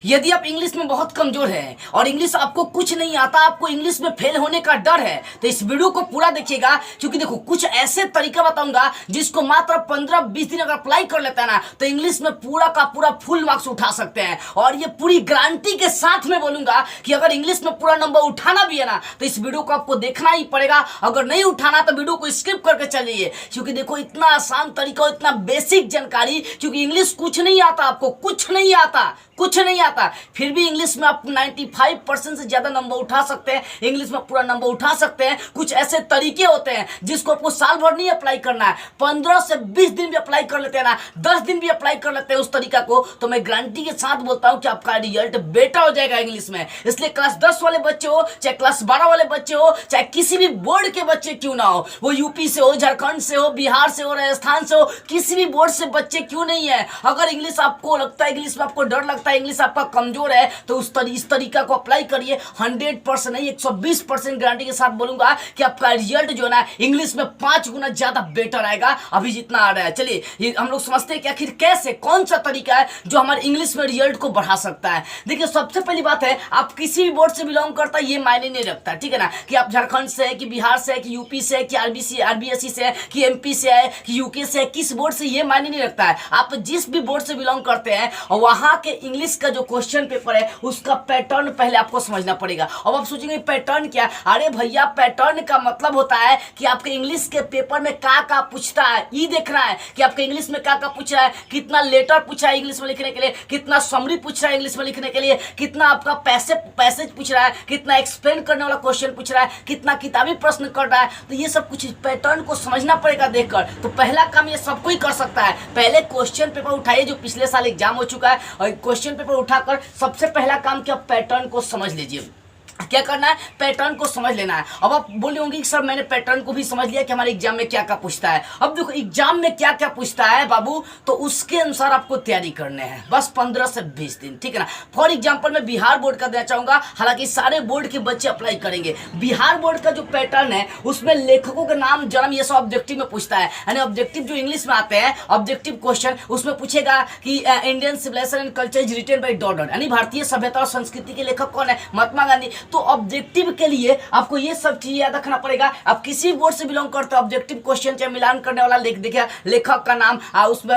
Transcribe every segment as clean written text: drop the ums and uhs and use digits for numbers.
यदि आप इंग्लिश में बहुत कमजोर हैं और इंग्लिश आपको कुछ नहीं आता, आपको इंग्लिश में फेल होने का डर है, तो इस वीडियो को पूरा देखिएगा। क्योंकि देखो कुछ ऐसे तरीका बताऊंगा जिसको मात्र 15-20 दिन अगर अप्लाई कर लेता है ना, तो इंग्लिश में पूरा का पूरा फुल मार्क्स उठा सकते हैं। और ये पूरी गारंटी के साथ में बोलूंगा कि अगर इंग्लिश में पूरा नंबर उठाना भी है ना, तो इस वीडियो को आपको देखना ही पड़ेगा। अगर नहीं उठाना तो वीडियो को स्किप करके चलिए। क्योंकि देखो इतना आसान तरीका, इतना बेसिक जानकारी, क्योंकि इंग्लिश कुछ नहीं आता, आपको कुछ नहीं आता, कुछ नहीं आता, फिर भी इंग्लिश में आप 95% से ज्यादा नंबर उठा सकते हैं, इंग्लिश में पूरा नंबर उठा सकते हैं। कुछ ऐसे तरीके होते हैं जिसको आपको साल भर नहीं अप्लाई करना है, 15 से 20 दिन भी अप्लाई कर लेते हैं ना, 10 दिन भी अप्लाई कर लेते हैं उस तरीका को, तो मैं गारंटी के साथ बोलता हूं कि आपका रिजल्ट बेटर हो जाएगा इंग्लिश में। इसलिए क्लास 10 वाले बच्चे हो, चाहे क्लास 12 वाले बच्चे हो, चाहे किसी भी बोर्ड के बच्चे क्यों ना हो, वो यूपी से हो, झारखंड से हो, बिहार से हो, राजस्थान से हो, किसी भी बोर्ड से बच्चे क्यों नहीं है, अगर इंग्लिश आपको लगता है, इंग्लिश में आपको डर लगता है, इंग्लिश आपका कमजोर है, तो इस तरीका को अप्लाई करिए। 100% नहीं, 120% गारंटी के साथ बोलूंगा कि आपका रिजल्ट जो है ना इंग्लिश में 5 गुना ज्यादा बेटर आएगा अभी जितना आ रहा है। चलिए ये हम लोग समझते हैं कि आखिर कैसे, कौन सा तरीका है जो हमारे इंग्लिश में रिजल्ट को बढ़ा सकता है। देखिए सबसे पहली बात है, आप किसी भी बोर्ड से बिलोंग करता है ये मायने नहीं रखता, ठीक है ना, कि आप झारखंड से है, कि बिहार से है, कि यूपी से है, कि आरबीएससी से है, कि एमपी से है, कि यूके से है, किस बोर्ड से ये मायने नहीं रखता है। आप जिस भी बोर्ड से बिलोंग करते हैं और वहां के इंग्लिश का जो क्वेश्चन पेपर है उसका पैटर्न पहले आपको समझना पड़ेगा। अब आप सोचेंगे पैटर्न क्या? अरे भैया पैटर्न का मतलब होता है कि आपके इंग्लिश के पेपर में क्या पूछता है, ये देखना है कि आपके इंग्लिश में क्या पूछ रहा है, कितना लेटर पूछा है इंग्लिश में लिखने के लिए, कितना समरी पूछ रहा है इंग्लिश में लिखने के लिए, कितना आपका पैसेज पूछ रहा है, कितना एक्सप्लेन करने वाला क्वेश्चन पूछ रहा है, कितना किताबी प्रश्न कर रहा है। तो ये सब कुछ पैटर्न को समझना पड़ेगा देखकर। तो पहला काम ये सब कोई कर सकता है, पहले क्वेश्चन पेपर उठाइए जो पिछले साल एग्जाम हो चुका है, और क्वेश्चन पेपर उठाकर सबसे पहला काम क्या, पैटर्न को समझ लीजिए। क्या करना है, पैटर्न को समझ लेना है। अब आप बोले होंगे कि सर मैंने पैटर्न को भी समझ लिया कि हमारे एग्जाम में क्या क्या पूछता है। अब देखो एग्जाम में क्या क्या पूछता है बाबू, तो उसके अनुसार आपको तैयारी करने हैं, बस 15 से 20 दिन, ठीक है ना। फॉर एग्जाम्पल मैं बिहार बोर्ड का देना चाहूंगा, हालांकि सारे बोर्ड के बच्चे अप्लाई करेंगे। बिहार बोर्ड का जो पैटर्न है उसमें लेखकों के नाम, जन्म, ये सब ऑब्जेक्टिव में पूछता है, यानी ऑब्जेक्टिव जो इंग्लिश में आते हैं ऑब्जेक्टिव क्वेश्चन, उसमें पूछेगा कि Indian civilization and culture is written by dot, यानी भारतीय सभ्यता और संस्कृति के लेखक कौन है, महात्मा गांधी। तो ऑब्जेक्टिव के लिए आपको ये सब चीज याद रखना पड़ेगा। आप किसी बोर्ड से बिलोंग करते हो, ऑब्जेक्टिव क्वेश्चन चाहे मिलान करने वाला देखिए लेखक का नाम, उसके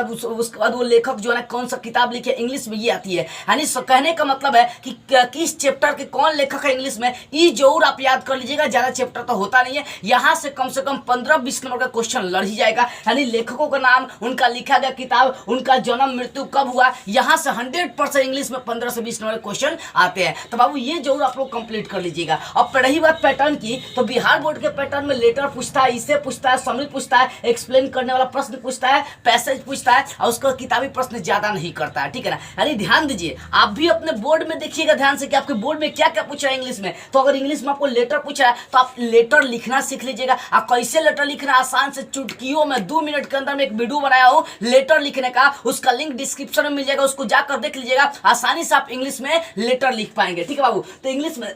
बाद वो लेखक जो है कौन सा किताब लिखे, इंग्लिश में ये आती है। यानी कहने का मतलब है कि किस चैप्टर के कौन लेखक है इंग्लिश में, ये जरूर आप याद कर लीजिएगा। ज्यादा चैप्टर तो होता नहीं है, यहाँ से कम 15-20 नंबर का क्वेश्चन लड़ ही जाएगा। यानी लेखकों का नाम, उनका लिखा गया किताब, उनका जन्म मृत्यु कब हुआ, यहाँ से 100% इंग्लिश में 15 से 20 नंबर के क्वेश्चन आते हैं। तो बाबू ये जरूर आप लोग कंप्लीट कर लीजिएगा। अब रही बात पैटर्न की, तो बिहार बोर्ड के पैटर्न में लेटर पूछता है, इसे पूछता है, समरी पूछता है, एक्सप्लेन करने वाला प्रश्न पूछता है, पैसेज पूछता है, और उसका किताबी प्रश्न ज्यादा नहीं करता है, ठीक है ना। यानी ध्यान दीजिए, आप भी अपने बोर्ड में देखिएगा ध्यान से कि आपके बोर्ड में क्या क्या पूछ रहा है इंग्लिश में। तो अगर इंग्लिश में आपको लेटर पूछ रहा है तो आप लेटर लिखना सीख लीजिएगा। आप कैसे लेटर लिखना, आसान से चुटकियों में 2 मिनट के अंदर में एक वीडियो बनाया हो लेटर लिखने का, उसका लिंक डिस्क्रिप्शन में मिल जाएगा, उसको जाकर देख लीजिएगा। आसानी से आप इंग्लिश में लेटर लिख पाएंगे, ठीक है बाबू। तो इंग्लिश में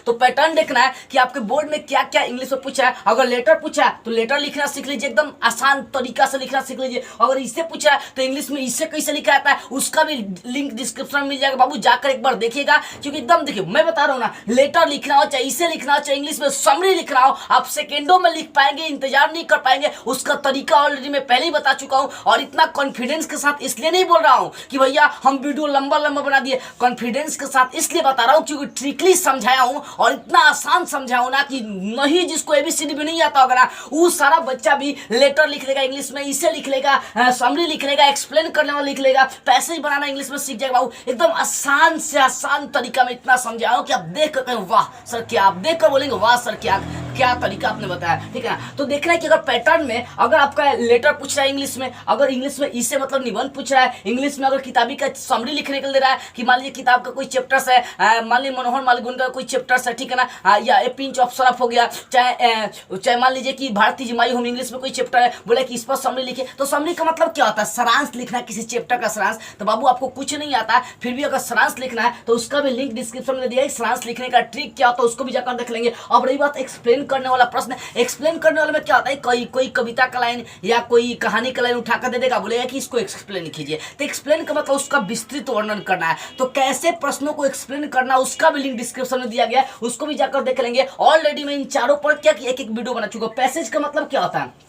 तो पैटर्न देखना है कि आपके बोर्ड में क्या क्या इंग्लिश में पूछा है। अगर लेटर पूछा है तो लेटर लिखना सीख लीजिए, एकदम आसान तरीका से लिखना सीख लीजिए। अगर इससे पूछा है तो इंग्लिश में इससे कैसे लिखा जाता है उसका भी लिंक डिस्क्रिप्शन में मिल जाएगा बाबू, जाकर एक बार देखिएगा। क्योंकि एकदम देखिए मैं बता रहा हूँ ना, लेटर लिखना हो चाहे इसे लिखना हो चाहे इंग्लिश में समरी लिखना हो, आप सेकेंडों में लिख पाएंगे, इंतजार नहीं कर पाएंगे। उसका तरीका ऑलरेडी मैं पहले ही बता चुका हूँ, और इतना कॉन्फिडेंस के साथ इसलिए नहीं बोल रहा हूँ कि भैया हम वीडियो लंबा लंबा बना दिए। कॉन्फिडेंस के साथ इसलिए बता रहा हूँ क्योंकि ट्रिकली समझाया हूँ, और इतना आसान समझाऊं ना कि नहीं, जिसको एबीसीडी भी नहीं आता होगा ना, वो सारा बच्चा भी लेटर लिख लेगा इंग्लिश में, इसे लिख लेगा, समरी लिख लेगा, एक्सप्लेन करने वाला लिख लेगा, पैसेज बनाना इंग्लिश में सीख जाएगा। एकदम आसान से आसान तरीका में इतना समझाऊं कि आप देख कर कहें वाह सर क्या, आप देख कर बोलेंगे वाह सर क्या तरीका आपने बताया, ठीक है ना। तो देखना है कि अगर पैटर्न में अगर आपका लेटर पूछ रहा है इंग्लिश में, अगर इंग्लिश में इसे मतलब निबंध पूछ रहा है, इंग्लिश में अगर किताबी का समरी लिखने के लिए दे रहा है कि मान लीजिए किताब का कोई चैप्टर है, मान लीजिए मनोहर मालगुन का कोई चैप्टर चैप्टर्स है, ठीक है ना, या ए पिंच ऑफ सरफ हो गया, चाहे मान लीजिए कि भारतीय जिमाई होम इंग्लिश में कोई चैप्टर है, बोले कि इस पर समरी लिखे, तो समरी का मतलब क्या होता है, सारांश लिखना किसी चैप्टर का सारांश। तो बाबू आपको कुछ नहीं आता, फिर भी अगर सारांश लिखना है तो उसका भी लिंक डिस्क्रिप्शन में दिया है, सारांश लिखने का ट्रिक क्या होता है उसको भी जाकर देख लेंगे। अब रही बात एक्सप्लेन करने वाला प्रश्न, एक्सप्लेन करने वाले में क्या होता है, कोई कविता का लाइन या कोई कहानी का लाइन उठाकर दे देगा, बोलेगा कि इसको एक्सप्लेन कीजिए। तो एक्सप्लेन का मतलब उसका विस्तृत वर्णन करना है। तो कैसे प्रश्नों को एक्सप्लेन करना उसका भी लिंक डिस्क्रिप्शन में दिया गया है, उसको भी जाकर देख लेंगे। ऑलरेडी मैं इन चारों पर क्या एक एक वीडियो बना चुका हूं। पैसेज का मतलब क्या होता है,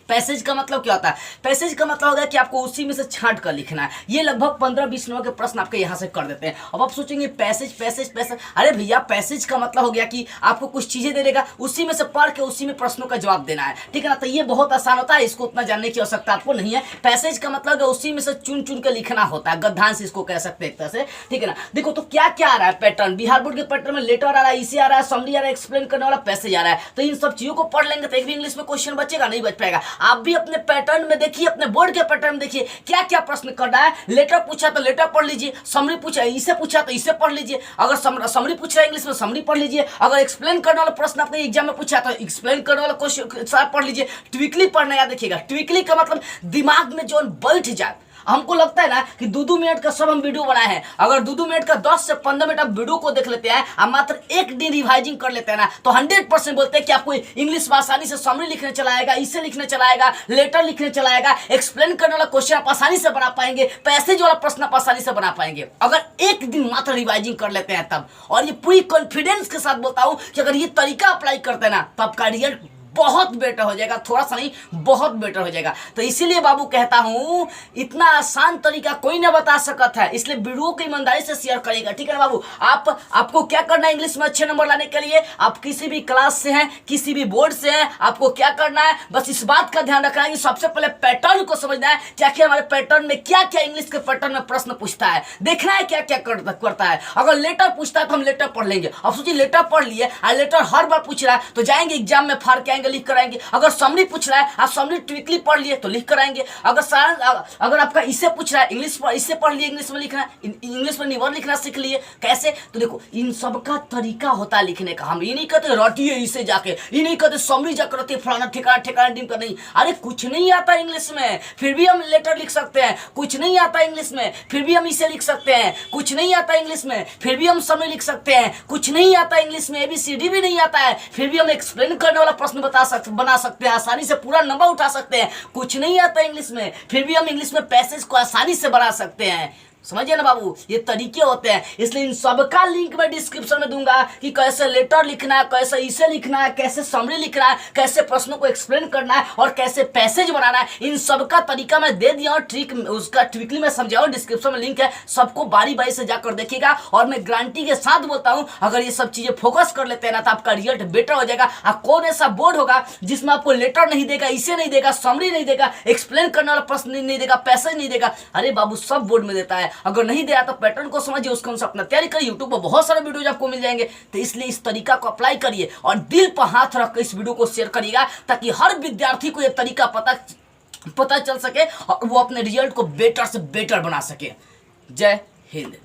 पैसेज का मतलब क्या होता है, पैसेज का मतलब होगा कि आपको उसी में से छांट कर लिखना है। ये लगभग 15-20 नंबर के प्रश्न आपके यहाँ से कर देते हैं। अब आप सोचेंगे पैसेज पैसेज पैसेज, अरे भैया पैसेज का मतलब हो गया कि आपको कुछ चीजें दे देगा, उसी में से पढ़ के उसी में प्रश्नों का जवाब देना है, ठीक है ना। तो ये बहुत आसान होता है, इसको उतना जानने की आवश्यकता आपको नहीं है। पैसेज का मतलब उसी में से चुन चुन के लिखना होता है, गद्यांश इसको कह सकते हैं एक तरह से, ठीक है ना। देखो तो क्या क्या आ रहा है पैटर्न, बिहार बोर्ड के पैटर्न में लेटर आ रहा है, इसे आ रहा है, समरी आ रहा है, एक्सप्लेन करने वाला पैसेज आ रहा है। तो इन सब चीजों को पढ़ लेंगे तो एक भी इंग्लिश में क्वेश्चन बचेगा नहीं, बच पाएगा। आप भी अपने पैटर्न में देखिए, अपने बोर्ड के पैटर्न में देखिए क्या क्या प्रश्न करना है। लेटर पूछा तो लेटर पढ़ लीजिए, समरी पूछा इसे पूछा तो इसे पढ़ लीजिए, अगर समरी पूछ रहा है इंग्लिश में समरी पढ़ लीजिए, अगर एक्सप्लेन करने वाला प्रश्न आपने एग्जाम में पूछा तो एक्सप्लेन करने वाला क्वेश्चन पढ़ लीजिए। ट्विकली पढ़ना याद रखिएगा, ट्विकली का मतलब दिमाग में जो बैठ जाए। हमको लगता है ना कि 2-2 मिनट का सब हम वीडियो बनाए हैं, अगर 2-2 मिनट का 10 से 15 मिनट आप वीडियो को देख लेते हैं और मात्र एक दिन रिवाइजिंग कर लेते हैं ना, तो 100% बोलते हैं कि आपको इंग्लिश में आसानी से समरी लिखने चलाएगा, इसे लिखने चलाएगा, लेटर लिखने चलाएगा, एक्सप्लेन करने वाला क्वेश्चन आप आसानी से बना पाएंगे, पैसेज वाला प्रश्न आप आसानी से बना पाएंगे अगर एक दिन मात्र रिवाइजिंग कर लेते हैं तब। और ये पूरी कॉन्फिडेंस के साथ बोलता हूं कि अगर ये तरीका अप्लाई करते हैं ना तो आपका रिजल्ट बहुत बेटर हो जाएगा, थोड़ा सा नहीं बहुत बेटर हो जाएगा। तो इसीलिए बाबू कहता हूं इतना आसान तरीका कोई ना बता सकता है, इसलिए वीडियो को ईमानदारी से शेयर करेगा, ठीक है ना बाबू। आपको क्या करना है इंग्लिश में अच्छे नंबर लाने के लिए, आप किसी भी क्लास से हैं, किसी भी बोर्ड से हैं, आपको क्या करना है, बस इस बात का ध्यान रखना है कि सबसे पहले पैटर्न को समझना है, क्या क्या हमारे पैटर्न में क्या क्या इंग्लिश के पैटर्न में प्रश्न पूछता है, देखना है क्या क्या करता है। अगर लेटर पूछता है तो हम लेटर पढ़ लेंगे। अब सोचिए लेटर पढ़ लिए और लेटर हर बार पूछ रहा है तो जाएंगे एग्जाम में फाड़ के लिख कर आएंगे। अगर समरी पूछ रहा है आप समरी ट्विकली पढ़ लिए तो लिख कर आएंगे। अगर आपका इसे पूछ रहा है इंग्लिश पर, इसे पढ़ लिए इंग्लिश में लिखना, इंग्लिश में निवर लिखना सीख लिए। कैसे, तो देखो इन सब का तरीका होता है लिखने का। हम ये नहीं कहते रटिए इसे जाके, ये नहीं कहते समरी जाकर रटिए फलाना ठिकाना ठिकाना टीम का, नहीं। अरे कुछ नहीं आता इंग्लिश में फिर भी हम लेटर लिख सकते हैं, कुछ नहीं आता इंग्लिश में फिर भी हम इसे लिख सकते हैं, कुछ नहीं आता इंग्लिश में फिर भी हम समरी लिख सकते हैं, कुछ नहीं आता इंग्लिश में ABCD भी नहीं आता है फिर भी हम एक्सप्लेन करने वाला प्रश्न बना सकते हैं, आसानी से पूरा नंबर उठा सकते हैं। कुछ नहीं आता इंग्लिश में फिर भी हम इंग्लिश में पैसेज को आसानी से बना सकते हैं। समझिए ना बाबू, ये तरीके होते हैं। इसलिए इन सबका लिंक मैं डिस्क्रिप्शन में दूंगा कि कैसे लेटर लिखना है, कैसे इसे लिखना है, कैसे समरी लिखना है, कैसे प्रश्नों को एक्सप्लेन करना है और कैसे पैसेज बनाना है। इन सबका तरीका मैं दे दिया हूं, ट्रिक उसका ट्विकली में समझाऊं, डिस्क्रिप्शन में लिंक है, सबको बारी बारी से जाकर देखिएगा। और मैं गारंटी के साथ बोलता हूं अगर ये सब चीजें फोकस कर लेते हैं ना तो आपका रिजल्ट बेटर हो जाएगा। कौन ऐसा बोर्ड होगा जिसमें आपको लेटर नहीं देगा, इसे नहीं देगा, समरी नहीं देगा, एक्सप्लेन करने वाला प्रश्न नहीं देगा, पैसेज नहीं देगा? अरे बाबू सब बोर्ड में देता है। अगर नहीं दिया तो पैटर्न को समझिए, उसको अपना तैयारी करिए। यूट्यूब पर बहुत सारे वीडियोज आपको मिल जाएंगे। तो इसलिए इस तरीका को अप्लाई करिए और दिल पर हाथ रखकर इस वीडियो को शेयर करिएगा ताकि हर विद्यार्थी को यह तरीका पता चल सके और वो अपने रिजल्ट को बेटर से बेटर बना सके। जय हिंद।